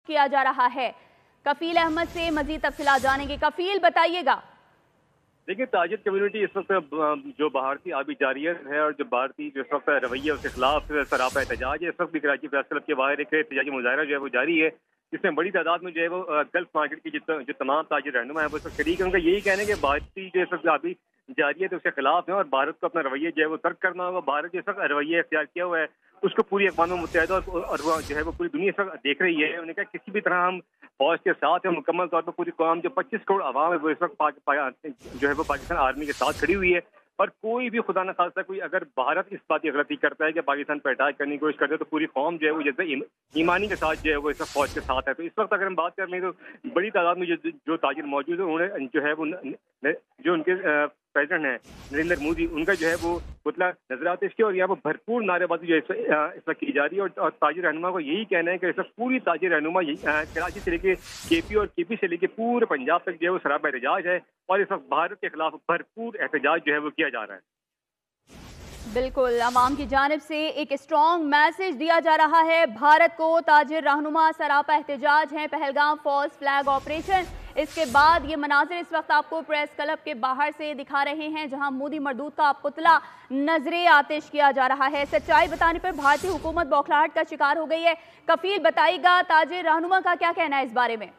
किया जा रहा है। कफील अहमद से मजीद तफसीलात जानेंगे। कफील, बताइएगा। देखिए, ताजिर कम्युनिटी इस वक्त जो भारतीय आबी जारियत है और जो भारतीय जो इस वक्त रवैया उसके खिलाफ सरापा एहतजाज है। इस वक्त भी कराची प्रेस क्लब के बाहर एक एहतजाजी मुजाहरा जो है वो जारी है, जिसमें बड़ी तादाद में जो है वो गल्फ मार्केट की जो तमाम ताजिर रहनुमा है वो सब शरीक है। उनका यही कहना है कि भारतीय जो इस वक्त आबी जारियत है उसके खिलाफ है और भारत को अपना रवैया जो है वो तर्क करना होगा। भारत जो इस वक्त रवैया इख्तियार किया हुआ है उसको पूरी अक़वाम मुत्तहिदा और जो है वो पूरी दुनिया इस वक्त देख रही है। उन्होंने कहा किसी भी तरह हम फौज के साथ है, मुकम्मल तौर पर पूरी कौम जो 25 करोड़ आवाम है वो इस वक्त जो है वो पाकिस्तान आर्मी के साथ खड़ी हुई है। और कोई भी खुदा न खास्ता कोई अगर भारत इस बात की गलती करता है कि पाकिस्तान पर अटैक करने की कोशिश करते हैं तो पूरी कौम जो है वो जैसे ईमानी के साथ जो है वो इस वक्त फौज के साथ है। तो इस वक्त अगर हम बात कर लें तो बड़ी तादाद में जो ताजिर मौजूद है उन्होंने जो है वो जो उनके प्रेसिडेंट हैं नरेंद्र मोदी, उनका जो है वो पुतला नजरात इसके और यहाँ पर भरपूर नारेबाजी जो इस वक्त की जा रही है। और ताजिर रहनुमा को यही कहना है कि इस वक्त पूरी ताजिर रहनुमा कराची से लेके केपी और केपी से लेके पूरे पंजाब तक जो है वो सरापा एहतजाज है और इस वक्त भारत के खिलाफ भरपूर एहतजाज जो है वो किया जा रहा है। बिल्कुल, अवाम की जानिब से एक स्ट्रॉन्ग मैसेज दिया जा रहा है भारत को। ताजिर रहनुमा सरापा एहतजाज हैं, पहलगाम फॉल्स फ्लैग ऑपरेशन। इसके बाद ये मनाजिर इस वक्त आपको प्रेस क्लब के बाहर से दिखा रहे हैं, जहां मोदी मरदूद का पुतला नजरे आतिश किया जा रहा है। सच्चाई बताने पर भारतीय हुकूमत बौखलाहट का शिकार हो गई है। कफील, बताइएगा ताजिर रहनुमा का क्या कहना है इस बारे में?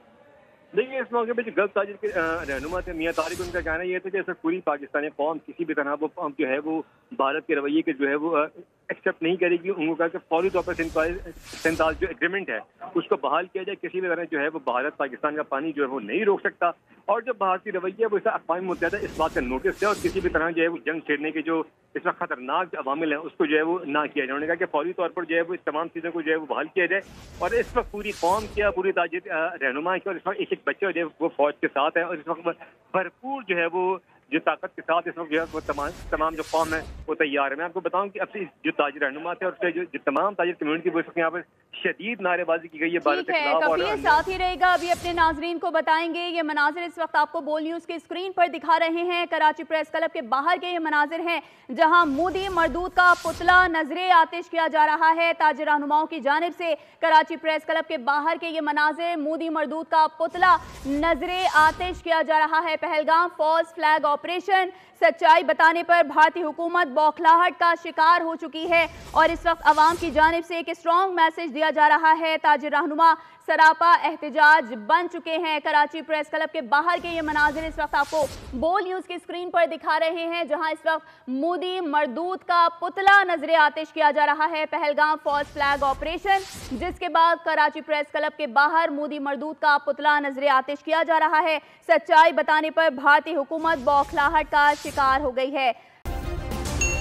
देखिए, इस मौके पर जो गल्फ ताजिर के रहनुमा थे मियां तारिक, उनका कहना यह था कि पूरी पाकिस्तानी कौम किसी भी तरह वो जो है वो भारत के रवैये के जो है वो एक्सेप्ट नहीं करेगी। उनको कहा कि फौरी तौर पर 47 जो एग्रीमेंट है उसको बहाल किया जाए। किसी भी तरह जो है वो भारत पाकिस्तान का पानी जो है वो नहीं रोक सकता और जो भारतीय रवैया वो इसे अक़वाम मुत्तहिदा इस बात का नोटिस है और किसी भी तरह जो है वो जंग छेड़ने के जो इस वक्त खतरनाक अवामिल है उसको जो है वो ना किया जाए। उन्होंने कहा कि फौरी तौर पर जो है वो इस तमाम चीज़ों को जो है वो बहाल किया जाए और इस वक्त पूरी कौम क्या पूरी ताजिर रहनुमा की और इस वक्त एक बच्चा जो है वो फौज के साथ है और इस वक्त भरपूर जो है वो जो ताकत के साथ इस वक्त जो है वो तमाम जो कौम है वो तैयार है। मैं आपको बताऊं कि अब से जो ताजिर रहनुमा थे और उसके जो तमाम ताजिर कम्युनिटी वो यहाँ पर शदीद नारेबाजी की गई है भारत के खिलाफ। और साथ ही रहेगा, अभी अपने नाजरीन को बताएंगे ये मनाजिर इस वक्त आपको बोल न्यूज की स्क्रीन पर दिखा रहे हैं। कराची प्रेस क्लब के बाहर के ये मनाजिर हैं जहां मोदी मरदूद का पुतला नजरे आतिश किया जा रहा है। ताजिर रहनुमाओं की जानिब से कराची प्रेस क्लब के बाहर के ये मनाजिर, मोदी मरदूद का पुतला नजरे आतिश किया जा रहा है। पहलगाम फॉल्स फ्लैग ऑपरेशन, सच्चाई बताने पर भारतीय हुकूमत बौखलाहट का शिकार हो चुकी है और इस वक्त अवाम की जानिब से एक स्ट्रॉन्ग मैसेज दिया जा रहा है। ताजिर रहनुमा सरापा एहतजाज बन चुके हैं। कराची प्रेस क्लब के बाहर के ये मनाजिर इस वक्त आपको बोल न्यूज की स्क्रीन पर दिखा रहे हैं, जहां इस वक्त मोदी मरदूद का पुतला नजरे आतिश किया जा रहा है। पहलगाम फॉल्स फ्लैग ऑपरेशन, जिसके बाद कराची प्रेस क्लब के बाहर मोदी मरदूद का पुतला नजरे आतिश किया जा रहा है। सच्चाई बताने पर भारतीय हुकूमत बौखलाहट का शिकार हो गई है।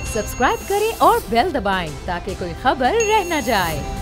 सब्सक्राइब करें और बेल दबाएं ताकि कोई खबर रह न जाए।